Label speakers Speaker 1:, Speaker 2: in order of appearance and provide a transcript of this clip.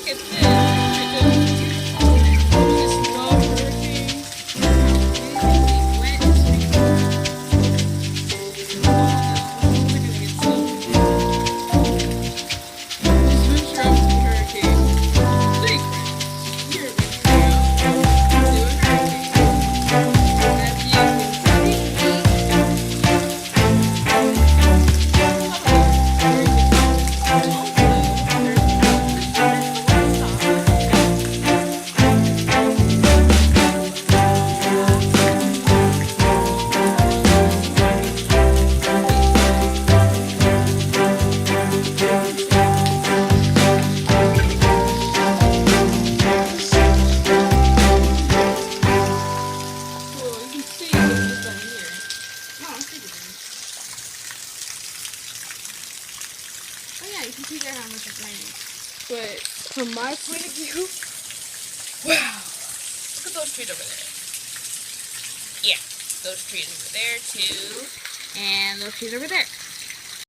Speaker 1: at this. This low hurricane. Wet. Oh yeah, you can see there how much it's raining. But from my point of view, wow! Look at those trees over there. Yeah, those trees over there too, and those trees over there.